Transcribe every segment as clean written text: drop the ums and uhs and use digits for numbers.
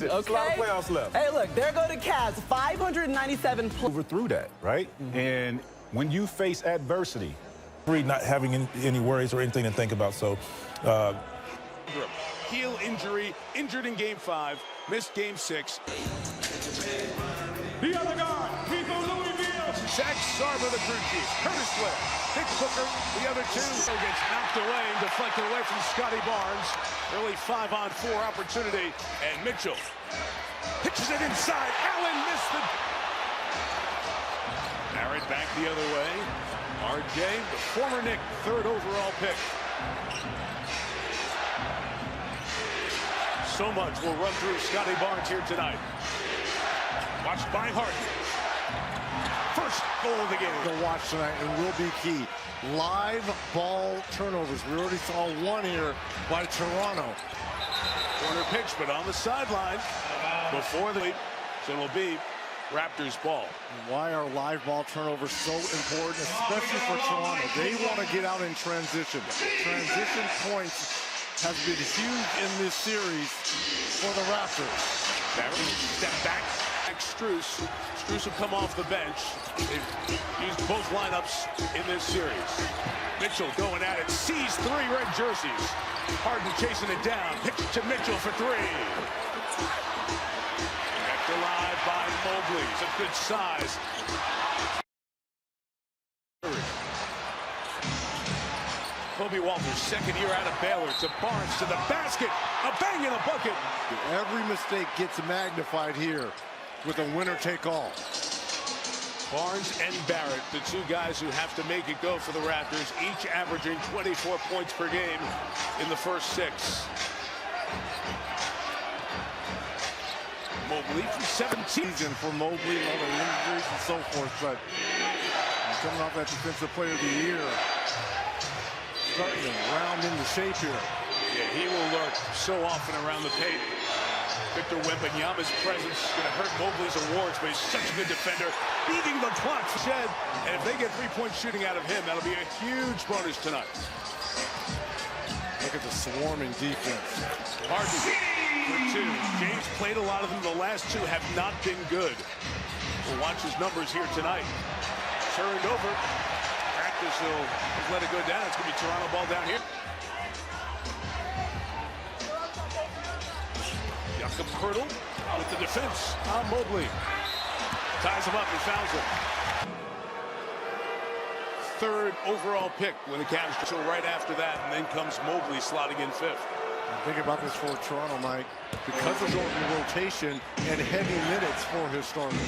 it. Okay? There's a lot of playoffs left. Hey, look, there go the Cavs, 597 Over through that, right? And when you face adversity, not having any worries or anything to think about, so heel injury, injured in Game 5, missed Game 6. The other guard, Pico Louisville. Zach Sarver, the crew chief. Curtis Blair, Dick Booker, the other two. Gets knocked away, deflected away from Scotty Barnes. Early 5-on-4 opportunity, and Mitchell pitches it inside. Allen missed the... Barrett back the other way. RJ, the former Knick, 3rd overall pick. So much will run through Scotty Barnes here tonight. Watched by Harden. First goal of the game. To watch tonight and will be key. Live ball turnovers. We already saw one here by Toronto. Corner pitch, but on the sideline before the... So it'll be Raptors ball. Why are live ball turnovers so important, especially for Toronto? They want to get out in transition. Transition points has been huge in this series for the Raptors. Barrett step back. Strus will come off the bench. They've used both lineups in this series. Mitchell going at it. Sees 3 red jerseys. Harden chasing it down. Pitch it to Mitchell for 3. Kept alive by Mobley. It's a good size. Kobe Walters, 2nd year out of Baylor, to Barnes, to the basket, a bang in a bucket. Every mistake gets magnified here with a winner-take-all. Barnes and Barrett, the 2 guys who have to make it go for the Raptors, each averaging 24 points per game in the first 6. Mobley from 17. For Mobley, all the injuries and so forth, but coming off that Defensive Player of the Year, starting to round into shape here. Yeah, he will lurk so often around the paint. Victor Wembanyama's presence is going to hurt Mobley's awards, but he's such a good defender. Beating the clock, Shed. And if they get 3-point shooting out of him, that'll be a huge bonus tonight. Look at the swarming defense. Harden for 2. James played a lot of them. The last 2 have not been good. We'll watch his numbers here tonight. Turned over. Practice will let it go down. It's going to be Toronto ball down here. Jakob Poeltl with the defense on Mobley. Ties him up and fouls him. 3rd overall pick when the Cavs. So right after that, and then comes Mobley slotting in 5th. Think about this for Toronto, Mike. Because of the rotation and heavy minutes for his starters.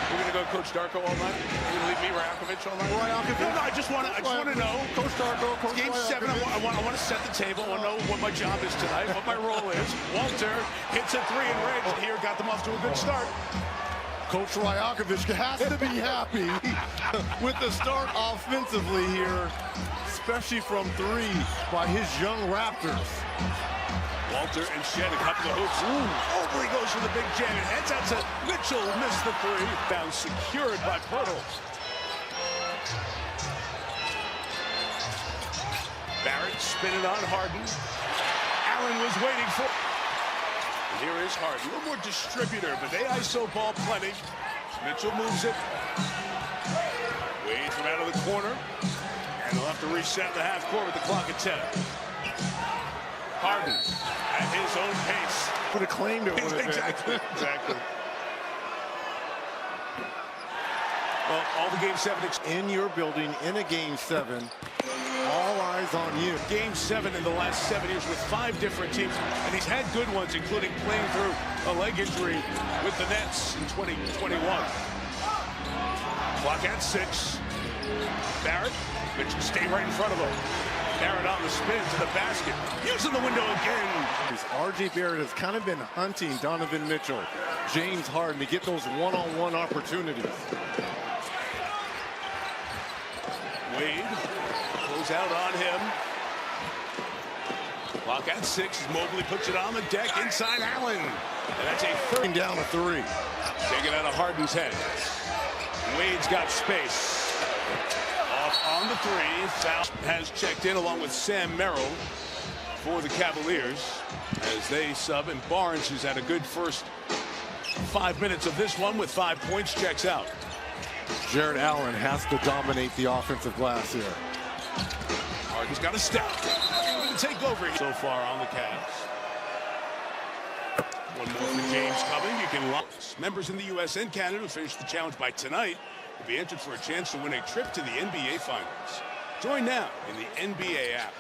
We're going to go Coach Darko all night? You're going to leave me Rajakovic all night? Rajakovic? No, I just want to know. Coach Darko, Coach Game 7, I want to set the table. I want to know what my job is tonight, what my role is. Walter hits a 3 in range here, got them off to a good start. Coach Rajakovic has to be happy with the start offensively here, especially from 3 by his young Raptors. Walter and Shed, a couple of hoops. Mobley goes for the big jam and heads out to Mitchell. Missed the 3. Down secured by Poeltl. Barrett spinning on Harden. Allen was waiting for. And here is Harden. A little more distributor, but they ISO ball plenty. Mitchell moves it. Wade from out of the corner. And they'll have to reset the half court with the clock at 10. Harden at his own pace. Put a claim to it. Exactly. Well, all the Game 7 in your building in a Game 7. All eyes on you. Game 7 in the last 7 years with 5 different teams, and he's had good ones, including playing through a leg injury with the Nets in 2021. Clock at 6. Barrett, which can stay right in front of him. Barrett on the spin to the basket, using the window again. R.J. Barrett has kind of been hunting Donovan Mitchell, James Harden to get those one-on-one opportunities. Wade goes out on him. Clock at 6 as Mobley puts it on the deck inside Allen. And that's a third down to 3. Taken out of Harden's head. Wade's got space. Off on the 3. Foul has checked in along with Sam Merrill. for the Cavaliers as they sub, and Barnes, who's had a good first 5 minutes of this one with 5 points, checks out. Jared Allen has to dominate the offensive glass here. Harden's got a step. Going to take over so far on the Cavs. One more for James coming. You can lock. Members in the U.S. and Canada who finish the challenge by tonight will be entered for a chance to win a trip to the NBA Finals. Join now in the NBA app.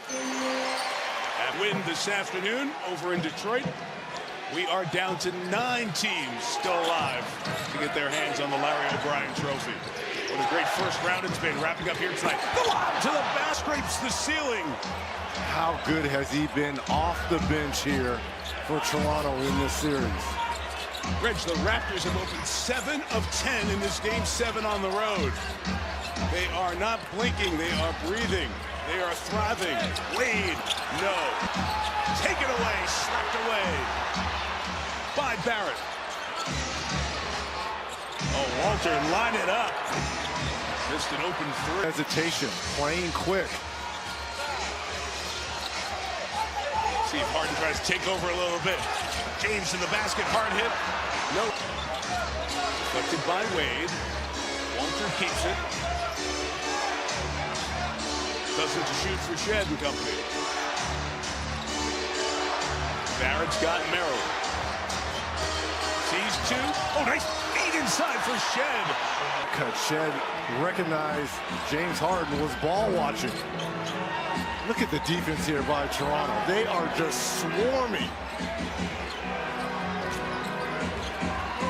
At win this afternoon over in Detroit. We are down to 9 teams still alive to get their hands on the Larry O'Brien Trophy. What a great first round it's been. Wrapping up here tonight. The lob to the basket, scrapes the ceiling. How good has he been off the bench here for Toronto in this series? Reg, the Raptors have opened 7 of 10 in this game 7 on the road. They are not blinking. They are breathing. They are thriving. Wade, no. Take it away, slapped away by Barrett. Oh, Walter, line it up. Missed an open 3. Hesitation, playing quick. See if Harden tries to take over a little bit. James in the basket, hard hit. No. Deflected by Wade. Walter keeps it. Doesn't to shoot for Shed and company. Barrett's got Merrill. Sees 2. Oh, nice feed inside for Shed. Cut. Shed recognized James Harden was ball watching. Look at the defense here by Toronto. They are just swarming.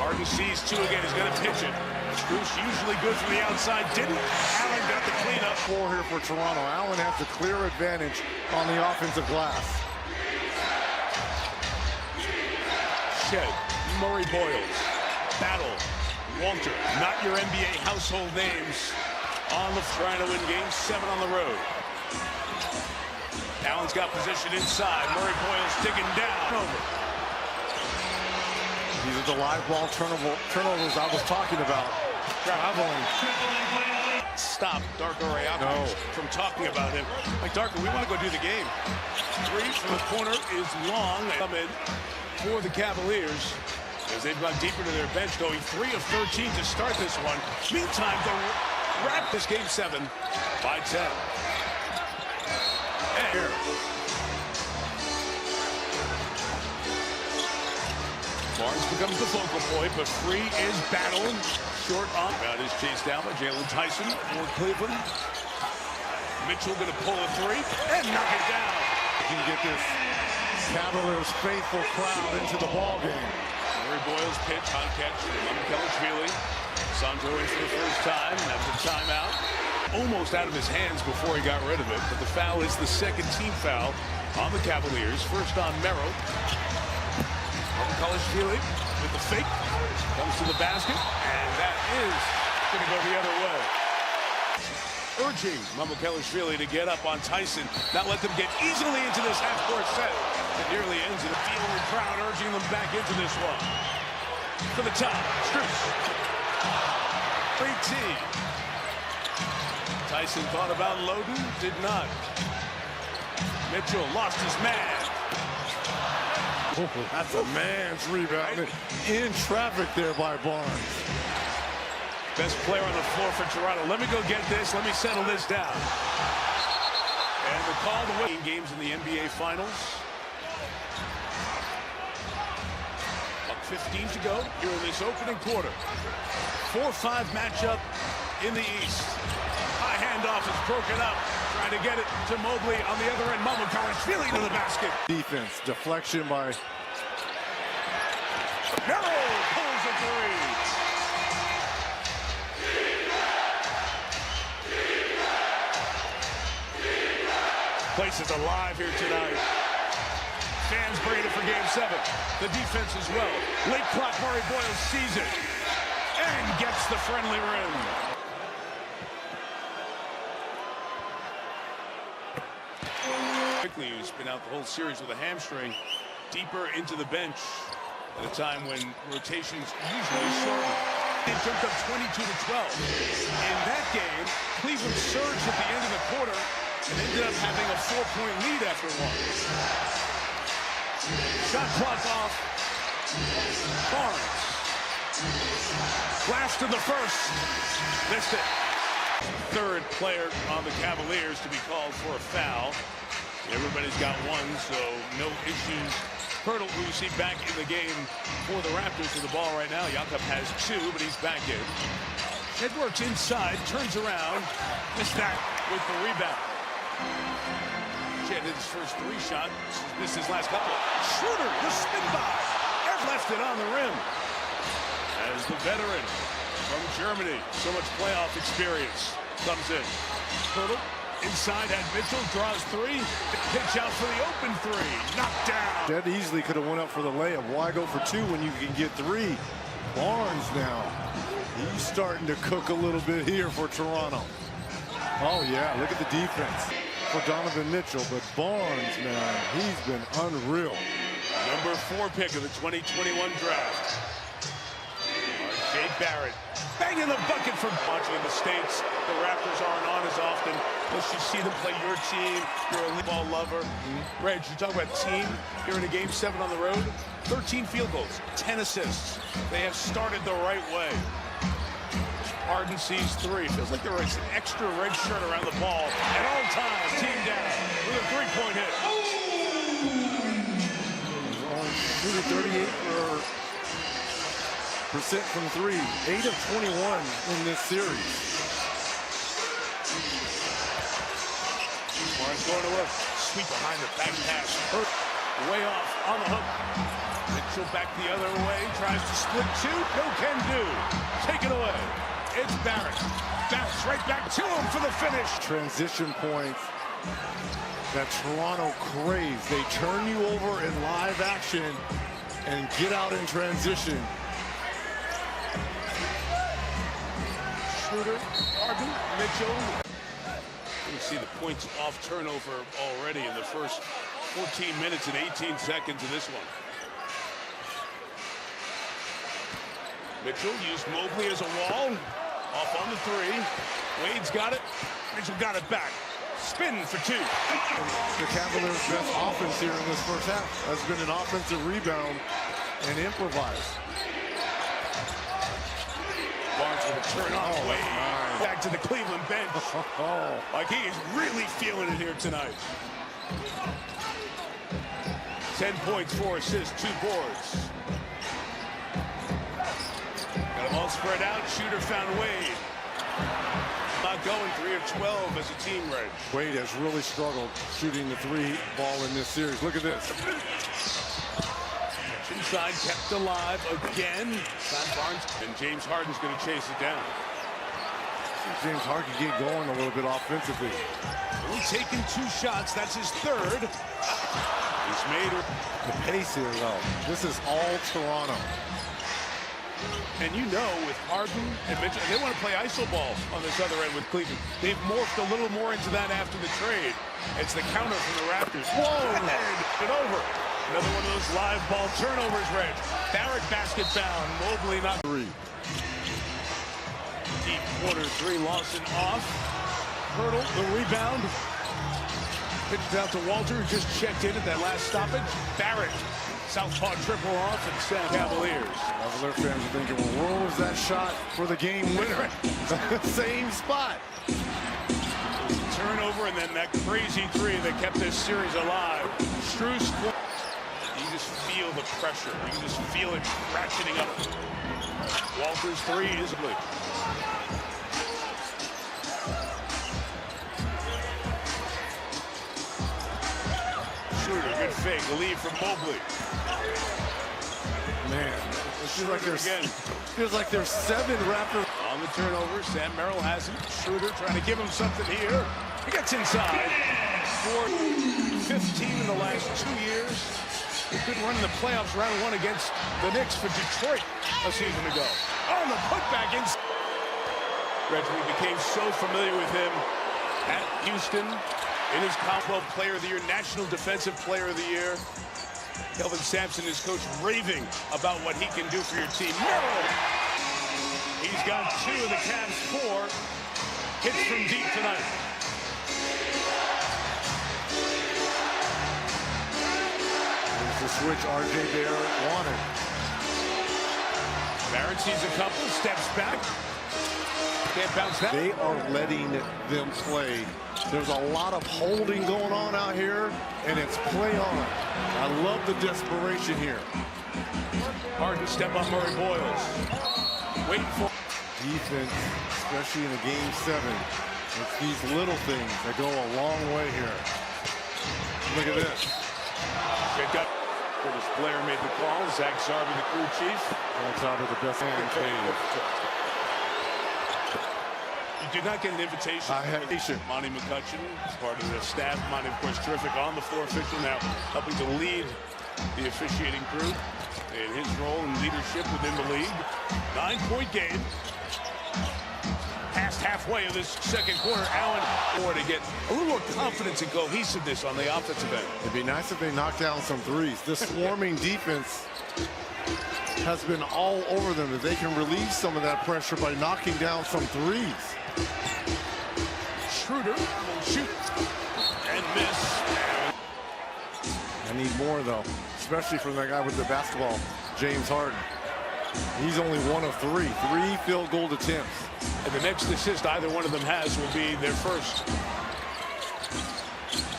Harden sees 2 again. He's going to pitch it. Strus usually good from the outside. Didn't. Allen got the cleanup. 4 here for Toronto. Allen has the clear advantage on the offensive glass. Shed. Murray Boyles. Battle. Walter. Not your NBA household names. On the trying to win game 7 on the road. Allen's got position inside. Murray Boyles digging down. Over. These are the live ball turnovers I was talking about. Traveling. Stop Darko Rajakovic from talking about him. Like, Darko, we want to go do the game. 3 from the corner is long. They come in for the Cavaliers as they've gone deeper to their bench, going 3 of 13 to start this one. Meantime, the wrap this game 7 by 10. And here. Barnes becomes the focal point, but Free is battling. Short on. Round is chased down by Jalen Tyson for Cleveland. Mitchell going to pull a 3 and knock it down. He can get this Cavaliers faithful crowd into the ball game. Murray Boyles pitch, high catch from Kelishvili. Sandro in for the first time, has a timeout. Almost out of his hands before he got rid of it, but the foul is the second team foul on the Cavaliers. First on Merrill. Kelishvili with the fake, comes to the basket, and that is going to go the other way. Urging Kelishvili to get up on Tyson, not let them get easily into this half-court set. It nearly ends in a feeling the crowd urging them back into this one. To the top, Strus. Great team. Tyson thought about loading, did not. Mitchell lost his man. That's a man's rebound. In traffic there by Barnes. Best player on the floor for Toronto. Let me go get this. Let me settle this down. And the call to win games in the NBA Finals. 15 to go here in this opening quarter. 4-5 matchup in the East. High handoff is broken up. Trying to get it to Mobley on the other end. Kelishvili to the basket. Defense, deflection by Merrill pulls a 3. Place is alive here tonight. Fans bringing it for game 7. The defense as well. Late clock, Murray Boyles sees it and gets the friendly rim. Quickly, who's been out the whole series with a hamstring, deeper into the bench at a time when rotations usually shorten. It jumped up 22 to 12. In that game, Cleveland surged at the end of the quarter and ended up having a 4-point lead after one. Shot clock off. Barnes. Flash to the first. Missed it. Third player on the Cavaliers to be called for a foul. Everybody's got one, so no issues. Hurdle, who you see back in the game for the Raptors with the ball right now. Jakob has 2, but he's back in. Head works inside, turns around. Missed that with the rebound. Chet hit his first 3 shot. Missed his last couple. Schroeder, the spin by. Left it on the rim. As the veteran from Germany, so much playoff experience, comes in. Hurdle. Inside at Mitchell, draws 3. Pitch out for the open 3. Knocked down. Dead easily could have went up for the layup. Why go for 2 when you can get 3? Barnes now. He's starting to cook a little bit here for Toronto. Oh, yeah, look at the defense for Donovan Mitchell. But Barnes, man, he's been unreal. Number 4 pick of the 2021 draft. R.J. Barrett. Banging the bucket from watching in the States. The Raptors aren't on as often. Unless you see them play your team. You're a ball lover. Reg, you talk about team. You're in a game 7 on the road. 13 field goals, 10 assists. They have started the right way. Harden sees 3. Feels like there was an extra red shirt around the ball at all times. Team down with a 3-point hit. Only shooting 38% from 3. 8 of 21 in this series. Barnes going to work. Sweep behind the back pass. Hurt way off on the hook. Mitchell back the other way. Tries to split 2. No can do. Take it away. It's Barrett. Bounce right back to him for the finish. Transition points that Toronto craves. They turn you over in live action and get out in transition. Schroeder, Harden, Mitchell. You see the points off turnover already in the first 14 minutes and 18 seconds of this one. Mitchell used Mobley as a wall. Off on the 3. Wade's got it. Mitchell got it back. Spin for 2. The Cavaliers' best offense here in this first half has been an offensive rebound and improvise. Barnes with a turn on Wade. Back to the Cleveland bench. Like he is really feeling it here tonight. 10 points, 4 assists, 2 boards. Got them all spread out. Shooter found Wade. Not going 3 of 12 as a team, Reg. Wade has really struggled shooting the 3 ball in this series. Look at this. Inside, kept alive again. Barnes and James Harden's going to chase it down. James Harden get going a little bit offensively. Only taking 2 shots. That's his 3rd. He's made the pace here, though. This is all Toronto. And you know, with Harden and Mitchell, they want to play iso ball on this other end with Cleveland. They've morphed a little more into that after the trade. It's the counter from the Raptors. Whoa! Get over. Another one of those live ball turnovers, Reg. Barrett basket bound. Mobley not 3. Deep corner 3. Lawson off. Hurdle, the rebound. Pitched out to Walter, who just checked in at that last stoppage. Barrett. Southpaw triple off and Sam Cavaliers. Cavalier fans are thinking, well, where was that shot for the game winner? Same spot. Turnover and then that crazy 3 that kept this series alive. Strus. You just feel the pressure. You can just feel it ratcheting up. Walter's 3 is good. Schroeder, good fake. The lead from Mobley. Man, it feels like there's 7 Raptors. On the turnover, Sam Merrill has him. Schroeder trying to give him something here. He gets inside. 4-15 in the last 2 years. He couldn't run in the playoffs round 1 against the Knicks for Detroit a season ago. Oh, and the putback in. Reggie became so familiar with him at Houston in his Commonwealth Player of the Year, National Defensive Player of the Year. Kelvin Sampson, his coach, raving about what he can do for your team. Merrill! He's got 2 of the Cavs' 4 hits from deep tonight. which R.J. Barrett wanted. Barrett sees a couple, steps back. Can't bounce that. They are letting them play. There's a lot of holding going on out here, and it's play on. I love the desperation here. Harden step up Murray Boyles. Waiting for Defense, especially in a game 7. It's these little things that go a long way here. Look at this. pick up. Curtis Blair made the call. Zach Zarby, the crew chief. That's out of the best man cave. You did not get an invitation. I had Monty McCutcheon, part of the staff. Monty, of course, terrific on the floor official now, helping to lead the officiating crew in his role in leadership within the league. 9-point game. Past halfway of this second quarter, Allen more to get a little more confidence and cohesiveness on the offensive end. It'd be nice if they knocked down some threes. This swarming defense has been all over them. If they can relieve some of that pressure by knocking down some threes. Schroeder will shoot and miss. I need more, though, especially from that guy with the basketball, James Harden. He's only 1 of 3 field goal attempts. And the next assist either one of them has will be their first.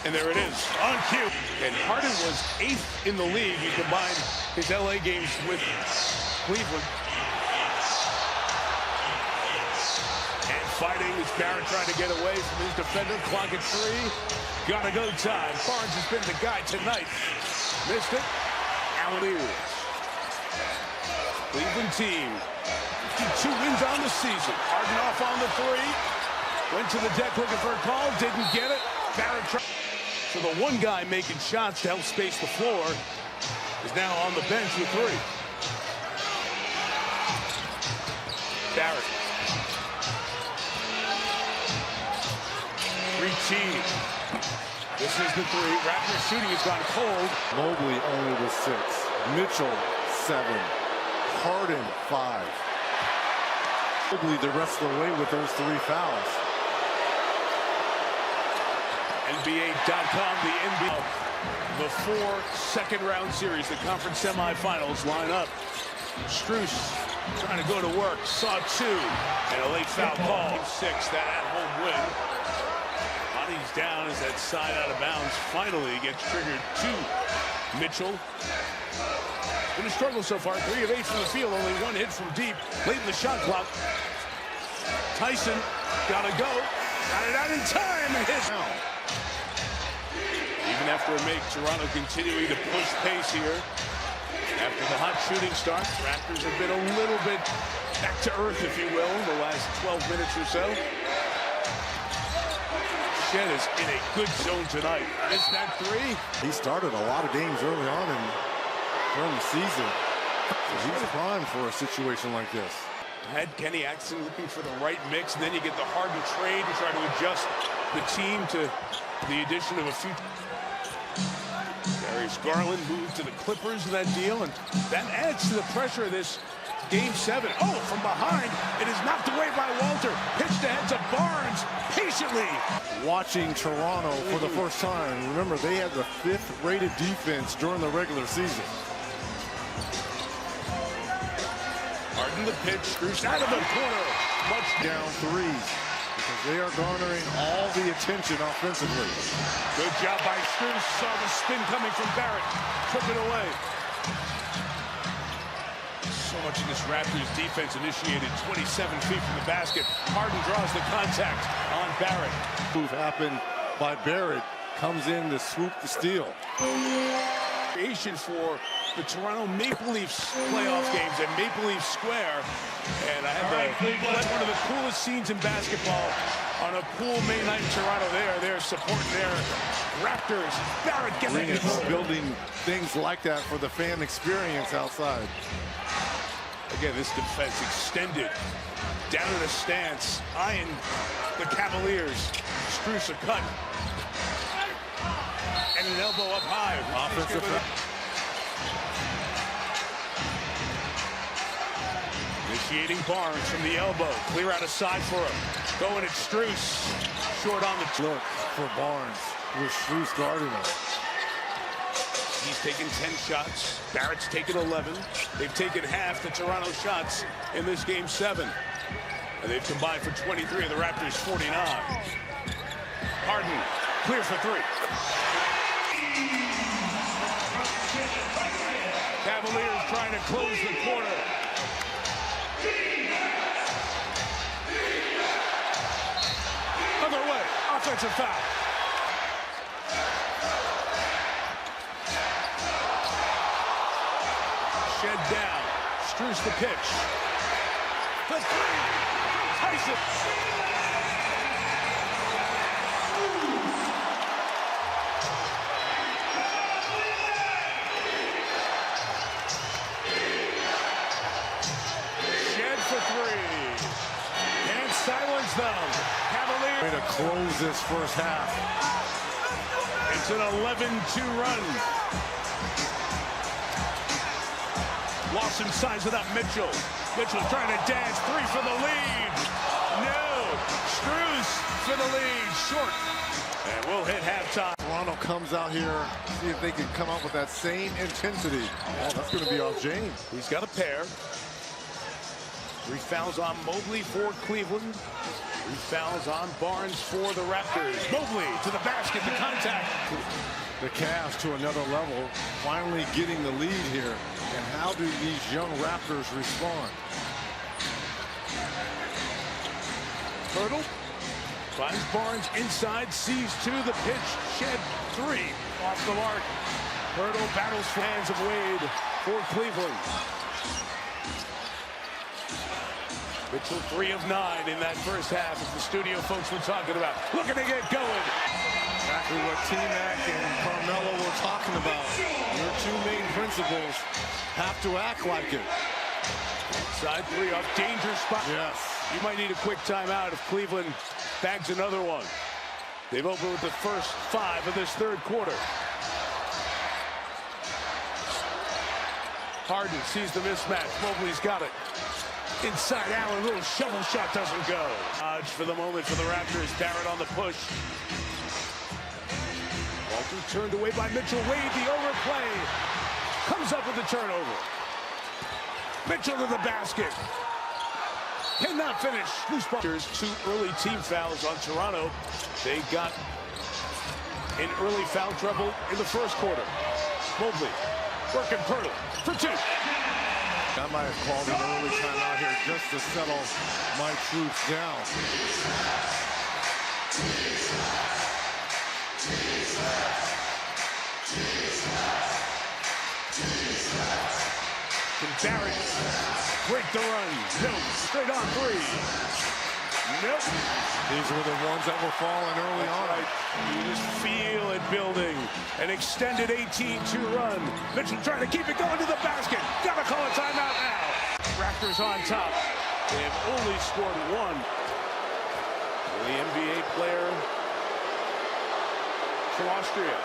And there it is, on cue. And Harden was 8th in the league. You combine his LA games with Cleveland. And fighting as Barrett trying to get away from his defender. Clock at 3. Gotta go time. Barnes has been the guy tonight. Missed it. Allen Ears. Cleveland team. 2 wins on the season. Harden off on the 3. Went to the deck looking for a call. Didn't get it. Barrett tried. So the one guy making shots to help space the floor is now on the bench with 3. Barrett. Reachie. This is the 3. Raptors shooting has gone cold. Mobley only was 6. Mitchell 7. Harden 5. Mobley the rest of the way with those 3 fouls. NBA.com, the NBA. The 4 second-round series, the conference semifinals line up. Strus trying to go to work, saw 2, and a late foul call. 6, that at-home win. Monty's down as that side out of bounds finally gets triggered to Mitchell. Been a struggle so far, 3 of 8 from the field, only 1 hit from deep. Late in the shot clock. Tyson gotta go. Got it out in time and hits. Even after a make, Toronto continuing to push pace here. After the hot shooting start, Raptors have been a little bit back to earth, if you will, in the last 12 minutes or so. Shed is in a good zone tonight. Missed that 3. He started a lot of games early on during the season. So he's primed for a situation like this. Had Kenny Atkinson looking for the right mix, and then you get the Harden trade and try to adjust the team to the addition of a few. Darius Garland moved to the Clippers in that deal, and that adds to the pressure of this Game 7. Oh, from behind, it is knocked away by Walter. Pitched ahead to Barnes, patiently. Watching Toronto for the first time. Remember, they had the 5th rated defense during the regular season. Harden the pitch, Strus out of the corner. Much down 3s because they are garnering all the attention offensively. Good job by Strus. Saw the spin coming from Barrett. Took it away. So much of this Raptors defense initiated 27 feet from the basket. Harden draws the contact on Barrett. Move happened by Barrett. Comes in to swoop the steal. Creation for the Toronto Maple Leafs playoff games at Maple Leaf Square. And I had one of the coolest scenes in basketball on a cool May night in Toronto. They're supporting their Raptors. Barrett getting it. Building things like that for the fan experience outside. Again, this defense extended down in a stance, eyeing the Cavaliers. Strus a cut. And an elbow up high. Offensive. Initiating Barnes from the elbow. Clear out a side for him. Going at Strus. Short on the look for Barnes with Strus guarding him. He's taken 10 shots. Barrett's taken 11. They've taken half the Toronto shots in this game 7. And they've combined for 23 of the Raptors' 49. Harden, clear for 3. Cavaliers trying to close the quarter. Other way, offensive foul. Shed down. Strus the pitch. The 3. Tyson. Shed for 3. And silence them. Cavaliers. Way to close this first half. It's an 11-2 run. Lawson signs it up. Mitchell trying to dance. 3 for the lead. No. Strus for the lead. Short. And we'll hit halftime. Toronto comes out here, see if they can come up with that same intensity. Oh, that's going to be off James. He's got a pair. 3 fouls on Mobley for Cleveland. 3 fouls on Barnes for the Raptors. Mobley to the basket, the contact. The Cavs to another level, finally getting the lead here. And how do these young Raptors respond? Hurdle finds Barnes inside, sees 2, the pitch, Shed 3 off the mark. Hurdle battles for hands of Wade for Cleveland. Mitchell 3 of 9 in that first half, as the studio folks were talking about. Looking to get going. Exactly what T-Mac and Carmelo were talking about. Your 2 main principles have to act like it. Side 3 off danger spot. Yes. You might need a quick timeout if Cleveland bags another one. They've opened with the first 5 of this third quarter. Harden sees the mismatch. Mobley's got it. Inside Allen, little shovel shot doesn't go. Dodge for the moment for the Raptors. Barrett on the push. Walton turned away by Mitchell. Wade, the overplay. Comes up with the turnover. Mitchell to the basket. Cannot finish. Loose ball. 2 early team fouls on Toronto. They got in early foul trouble in the first quarter. Mobley working Pirtle for 2. I might have called an early timeout here just to settle my troops down. Can Barrett break the run? No, straight on 3. Nope. These were the ones that were falling early on. Right. You just feel it building. An extended 18-2 run. Mitchell trying to keep it going to the basket. Gotta call a timeout now. Raptors on top. They have only scored 1. The NBA player from Austria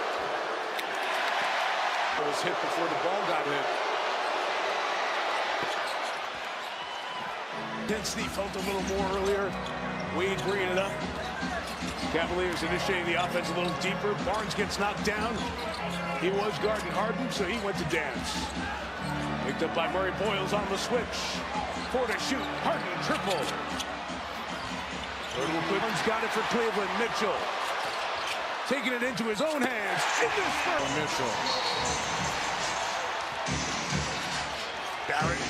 was hit before the ball got hit. Intensity felt a little more earlier. Wade bringing it up. Cavaliers initiating the offense a little deeper. Barnes gets knocked down. He was guarding Harden, so he went to dance. Picked up by Murray. Boyles on the switch. 4 to shoot. Harden triple. Barnes got it for Cleveland. Mitchell taking it into his own hands. Mitchell. Barrett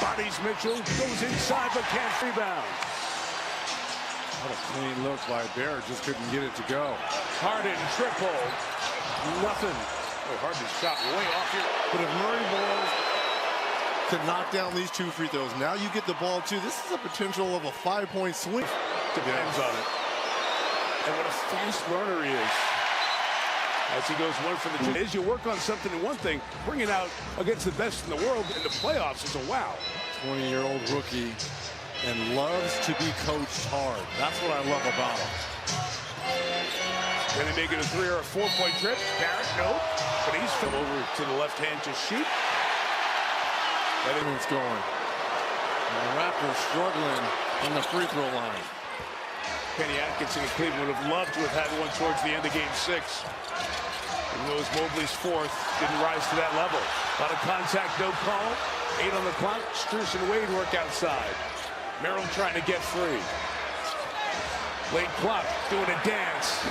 bodies Mitchell. Goes inside but can't rebound. What a clean look by Barrett. Just couldn't get it to go. Harden triple. Nothing. Oh, Harden's shot way off here. But if Murray Boyles could knock down these 2 free throws, now you get the ball too. This is a potential of a 5-point swing. Depends on it. And what a fast learner he is. As he goes 1 for the 2. As you work on something in one thing, bringing out against the best in the world in the playoffs is a wow. 20-year-old rookie and loves to be coached hard. That's what I love about him. Can they make it a 3 or a 4-point trip? Barrett, no. But he's come over to the left hand to shoot. Everyone's going. And the Raptors struggling on the free throw line. Kenny Atkinson and Cleveland would have loved to have had one towards the end of Game 6. Goes Mobley's fourth. Didn't rise to that level. A lot of contact, no call. 8 on the clock. Strus and Wade work outside. Merrill trying to get free. Late clock, doing a dance.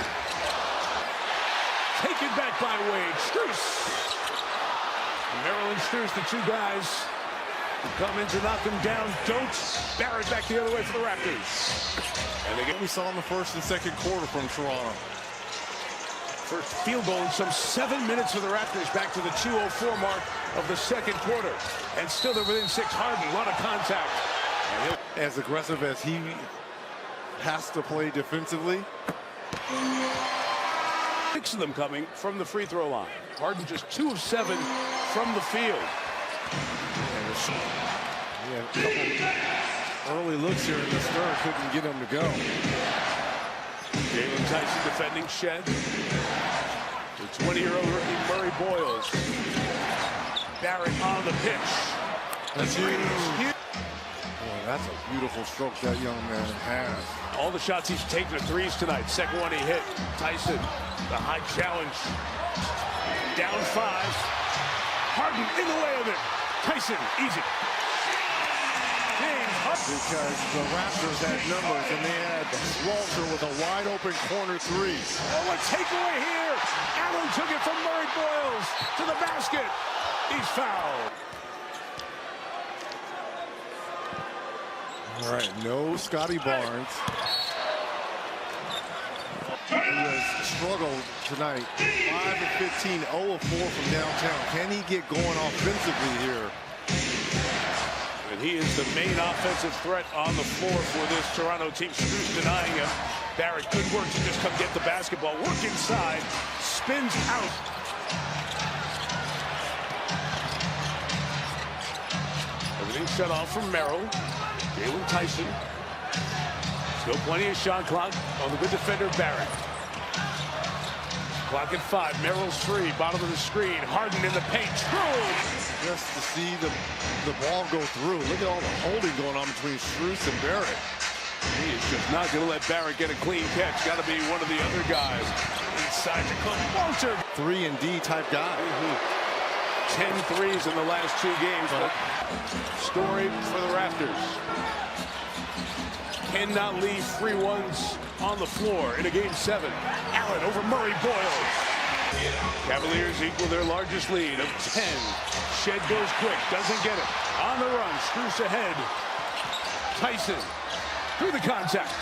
Taken back by Wade. Strus. Merrill and Strus, the two guys who come in to knock him down. Don't. Barrett back the other way for the Raptors. And again, We saw in the first and second quarter from Toronto. first field goal in some 7 minutes for the Raptors, back to the 2:04 mark of the second quarter. And still they're within 6. Harden, a lot of contact. As aggressive as he has to play defensively. 6 of them coming from the free throw line. Harden just 2 of 7 from the field. He had a couple early looks here in the third, couldn't get him to go. Jalen Tyson defending Shed. The 20-year-old rookie Murray Boyles. Barrett on the pitch. That's huge. Boy, that's a beautiful stroke that young man has. All the shots he's taken are threes tonight. Second one he hit. Tyson, the high challenge. Down 5. Harden in the way of it. Tyson, easy. James Harden. Because the Raptors had numbers and they had Walter with a wide open corner 3. Oh, a takeaway here. Allen took it from Murray Boyles to the basket. He's fouled. All right, no Scotty Barnes. He has struggled tonight. 5 of 15, 0 of 4 from downtown. Can he get going offensively here? And he is the main offensive threat on the floor for this Toronto team. Strus denying him. Barrett, good work to just come get the basketball. Work inside. Spins out. Everything shut off from Merrill. Jalen Tyson. Still plenty of shot clock on the good defender Barrett. Clock at 5. Merrill's free. Bottom of the screen. Harden in the paint. True. Just to see the ball go through. Look at all the holding going on between Strus and Barrett. He is just not going to let Barrett get a clean catch. Got to be one of the other guys inside to Cook. Walter. 3-and-D type guy. 10 threes in the last 2 games. But story for the Raptors. Cannot leave free ones on the floor in a game 7. Allen over Murray Boyles. Cavaliers equal their largest lead of 10. Shed goes quick, doesn't get it. On the run, Strus ahead. Tyson through the contact.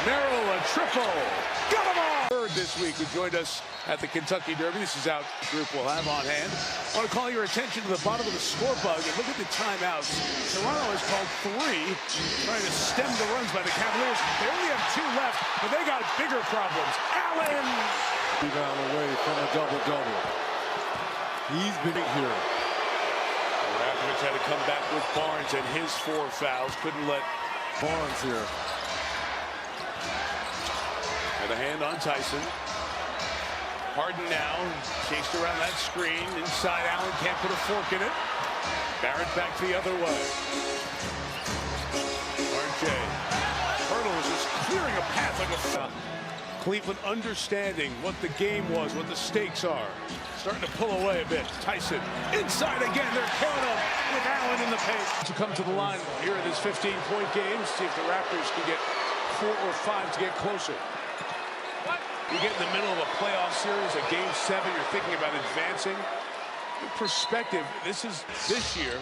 Merrill a triple. Got them all. Third this week who joined us at the Kentucky Derby. This is out group we'll have on hand. I want to call your attention to the bottom of the score bug and look at the timeouts. Toronto has called 3, trying to stem the runs by the Cavaliers. They only have 2 left, but they got bigger problems. Allen! Rebound away from a double-double. He's been here. Raptors had to come back with Barnes and his 4 fouls. Couldn't let Barnes here. And a hand on Tyson. Harden now chased around that screen. Inside, Allen can't put a fork in it. Barrett back the other way. RJ. Hurdle is just clearing a path like a foul. Cleveland understanding what the game was, what the stakes are. Starting to pull away a bit. Tyson inside again. They're killing him with Allen in the paint. To come to the line here in this 15-point game. See if the Raptors can get 4 or 5 to get closer. You get in the middle of a playoff series, a game 7, you're thinking about advancing. In perspective, this is this year.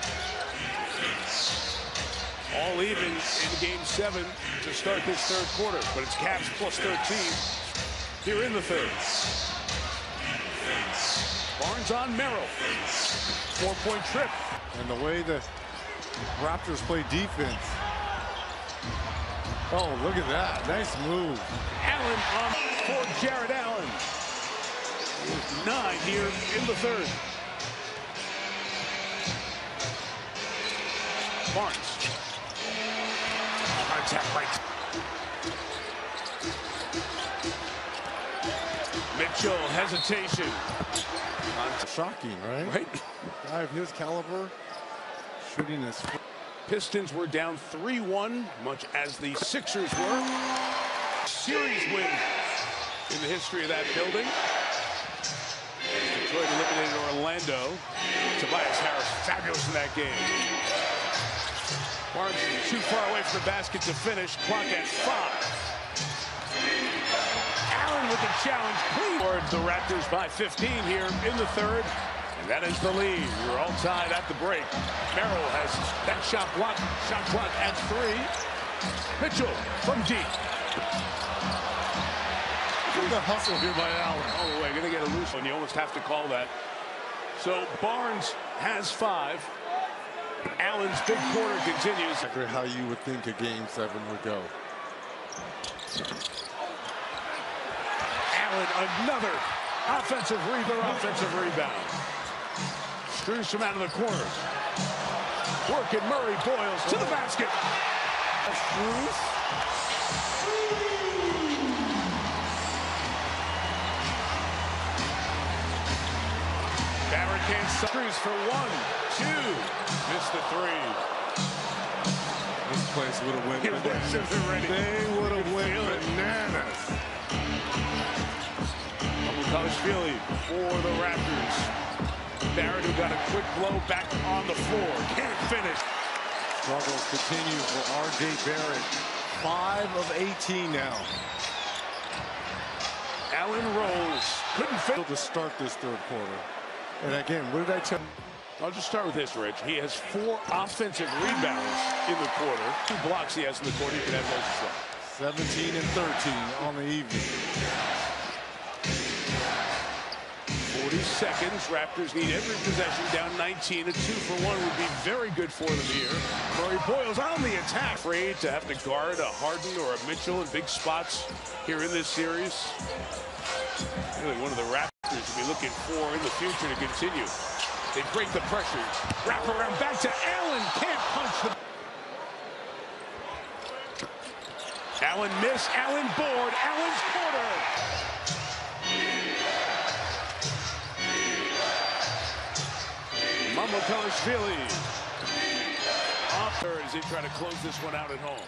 All even in game 7 to start this third quarter, but it's Cavs plus 13 here in the third. Barnes on Merrill. 4-point trip. And the way the Raptors play defense. Oh, look at that. Nice move. Allen on for Jared Allen. 9 here in the third. Barnes. Contact right. Mitchell, hesitation. Shocking, right? Right. Guy of his caliber shooting his. Pistons were down 3-1, much as the Sixers were. Series win in the history of that building. Detroit eliminated Orlando. Tobias Harris, fabulous in that game. Barnes too far away from the basket to finish. Clock at 5. Allen with the challenge. Toward the Raptors by 15 here in the third. And that is the lead. We're all tied at the break. Merrill has that shot blocked. Shot clock at 3. Mitchell from deep. Look at the hustle here by Allen. All the way. Going to get a loose one. You almost have to call that. So Barnes has 5. Allen's big quarter continues. Exactly how you would think a Game 7 would go. Allen, another offensive rebound. Strus from out of the corner. Working Murray, Boyles to the basket. Strus. Barrett can't Strus for 1, 2. Missed the 3. This place would have went bananas. They would have went bananas. Cavaliers for the Raptors. Barrett, who got a quick blow back on the floor. Can't finish. Struggles continue for R.J. Barrett. 5 of 18 now. Allen rolls. Couldn't fit To start this third quarter. And again, what did I tell you? I'll just start with this, Rich. He has 4 offensive rebounds in the quarter. 2 blocks he has in the quarter. He can have most of 17 and 13 on the evening. 40 seconds. Raptors need every possession. Down 19. A 2 for 1 would be very good for them here. Murray Boyles on the attack. Afraid to have to guard a Harden or a Mitchell in big spots here in this series. Really one of the Raptors to be looking for in the future to continue. They break the pressure. Wrap around back to Allen. Can't punch the... Allen missed. Allen board. Allen's quarter. Cavaliers off there as they try to close this one out at home.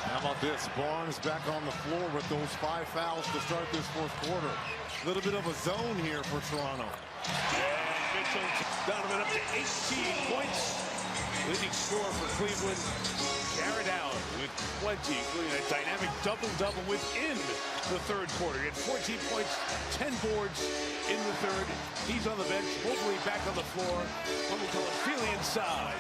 How about this? Barnes back on the floor with those 5 fouls to start this fourth quarter. A little bit of a zone here for Toronto. And Mitchell, Donovan up to 18 points. Leading scorer for Cleveland. Jared Allen with 20, including a dynamic double-double within the third quarter. He had 14 points, 10 boards in the third. He's on the bench, Mobley back on the floor. What we call a Feely inside.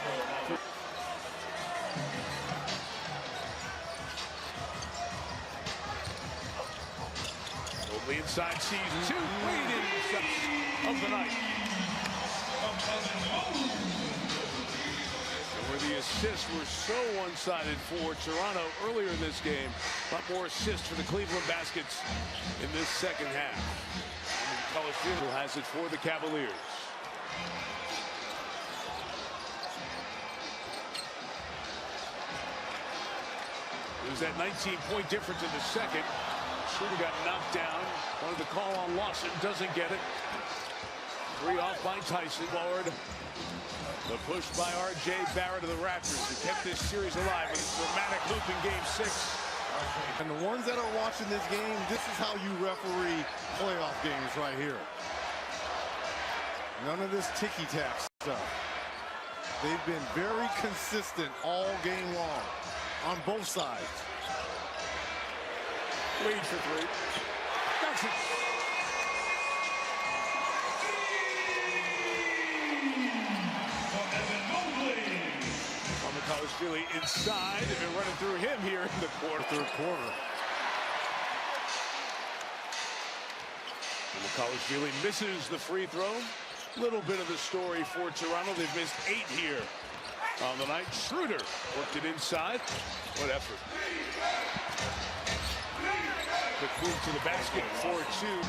Mobley inside, sees 2 leading shots of the night. Where the assists were so one-sided for Toronto earlier in this game. A lot more assists for the Cleveland Baskets in this second half. Cavaliers has it for the Cavaliers. It was that 19-point difference in the second. Schroeder got knocked down. Wanted to call on Lawson, doesn't get it. 3 off by Tyson. Forward. The push by R.J. Barrett of the Raptors, who kept this series alive with a dramatic loop in Game 6. And the ones that are watching this game, this is how you referee playoff games right here. None of this ticky-tack stuff. They've been very consistent all game long on both sides. Lead for 3. That's it. Philly inside. They've been running through him here in the third quarter. And Cavaliers misses the free throw. Little bit of the story for Toronto. They've missed 8 here on the night. Schroeder worked it inside. What effort. Quick move to the basket. 4-2.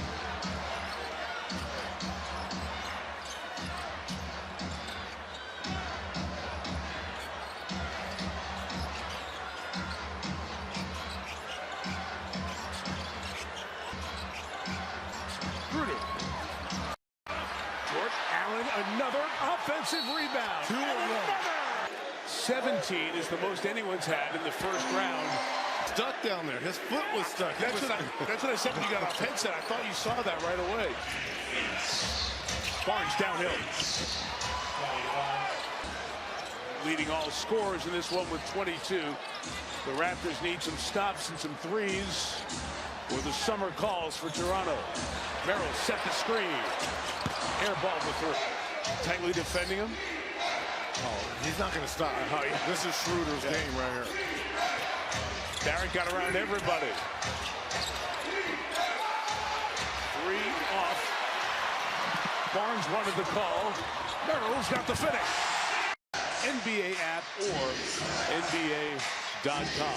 Another offensive rebound. 2 of them. 17 is the most anyone's had in the first round Stuck down there. His foot was stuck. That's what I said when you got off headset. I thought you saw that right away. Barnes downhill. Leading all scorers in this one with 22. The Raptors need some stops and some threes, or the summer calls for Toronto. Merrill set the screen. Air ball the three. Tightly defending him. Oh, he's not going to stop. This is Schroeder's game right here. Barrett got around everybody. Three off. Barnes wanted the call. Merrill's got the finish. NBA app or NBA.com.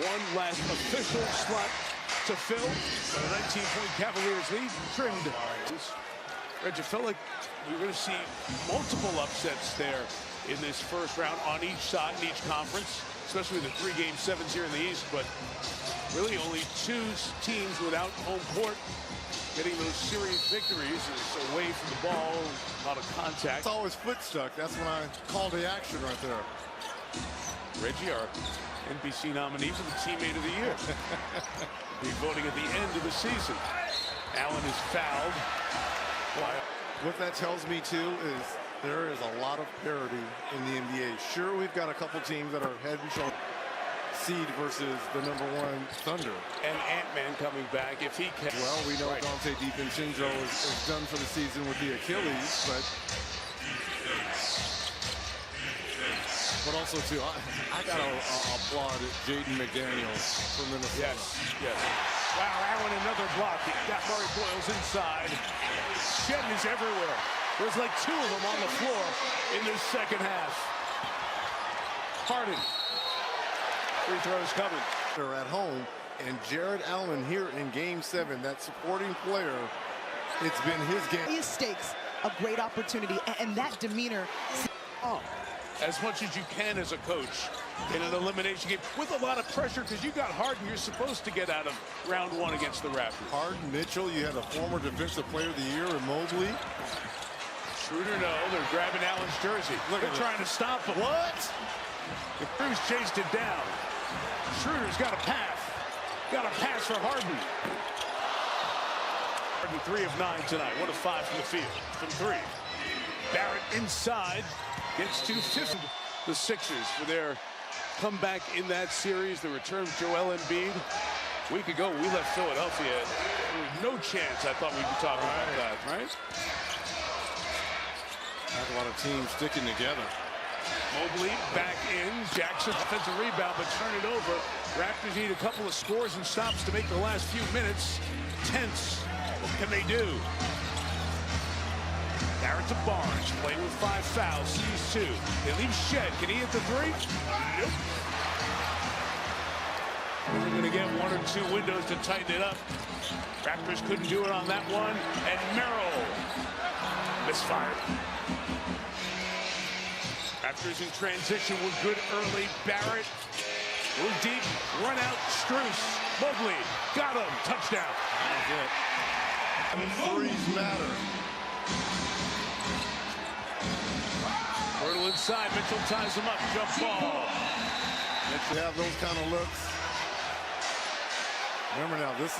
One last official slot to fill. A 19-point Cavaliers lead. Trimmed. Reggie, felt like we're going to see multiple upsets there in this first round on each side, in each conference, especially the 3-game sevens here in the East, but really only two teams without home court getting those series victories. Is away from the ball, a lot of contact. It's always foot stuck. That's when I call the action right there. Reggie, our NBC nominee for the Teammate of the Year. Be voting at the end of the season. Allen is fouled. What that tells me, too, is there is a lot of parity in the NBA. Sure, we've got a couple teams that are head and shoulders seed versus the #1 Thunder. And Ant-Man coming back if he can. Well, we know Dante DiVincenzo is done for the season with the Achilles, but also, too, I got to applaud Jaden McDaniels from Minnesota. Yes. Wow, Allen another block. He got Murray Boyles inside. Sheddon is everywhere. There's like two of them on the floor in this second half. Harden. Free throws coming. They're at home, and Jared Allen here in Game 7, that supporting player, it's been his game. He stakes a great opportunity, and that demeanor. As much as you can as a coach in an elimination game with a lot of pressure, because you got Harden. You're supposed to get out of round 1 against the Raptors. Harden, Mitchell, you had a former Defensive Player of the Year in Mobley. Schroeder, no, they're grabbing Allen's jersey. They're trying to stop him. What? The Cruz chased it down. Schroeder's got a pass. Got a pass for Harden. Harden 3 of 9 tonight. 1 of 5 from the field. From 3. Barrett inside. Gets to 50. The Sixers for their comeback in that series. The return of Joel Embiid. A week ago, we left Philadelphia. There was no chance I thought we'd be talking about that, right? That's a lot of teams sticking together. Mobley back in. Jackson offensive rebound, but turn it over. Raptors need a couple of scores and stops to make the last few minutes tense. What can they do? Barrett to Barnes, playing with 5 fouls, sees 2. They leave Shed. Can he hit the 3? Nope. We're going to get 1 or 2 windows to tighten it up. Raptors couldn't do it on that one, and Merrill misfired. Raptors in transition were good early. Barrett, move deep, run out, Strus, Mobley, got him, touchdown. That's it. And threes matter. Hurdle inside, Mitchell ties him up, jump ball. Mitchell have those kind of looks. Remember now, those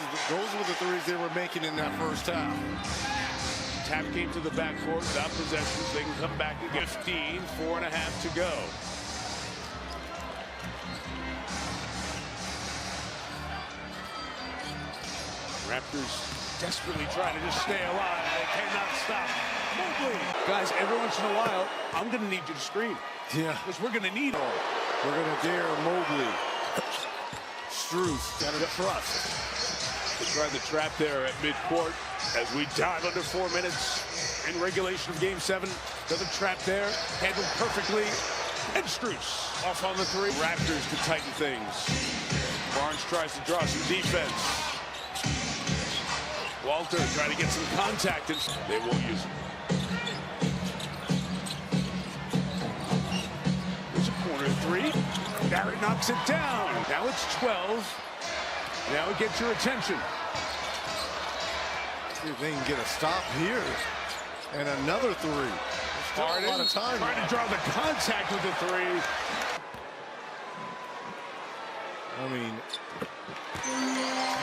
were the threes they were making in that first half. Tap came to the backcourt without possessions. They can come back and get 15, 4.5 to go. Raptors desperately trying to just stay alive. They cannot stop Mobley. Guys, every once in a while, I'm going to need you to screen. Yeah. Because we're going to need it. We're going to dare Mobley. Strus got to trust. They tried the trap there at midcourt as we dive under 4 minutes in regulation of Game 7. Another trap there, handled perfectly. And Strus off on the 3. Raptors to tighten things. Barnes tries to draw some defense. Walter trying to get some contact, and they won't use it. There's a corner 3. Barrett knocks it down. Now it's 12. Now it gets your attention. See if they can get a stop here. And another 3. Harden a lot of time. trying to draw the contact with the 3. I mean,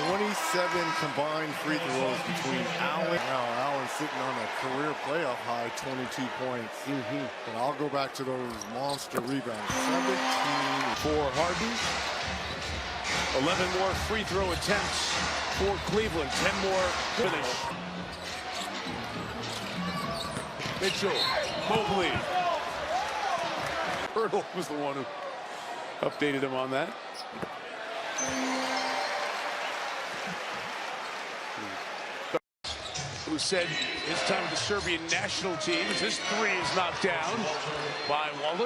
27 combined free throws between Allen. Now Allen sitting on a career playoff high, 22 points. But I'll go back to those monster rebounds. 17 for Harden. 11 more free throw attempts for Cleveland. 10 more finish. Mitchell, Mobley. Hurdle was the one who updated him on that. Who said it's time for the Serbian national team as his three is knocked down by Waller.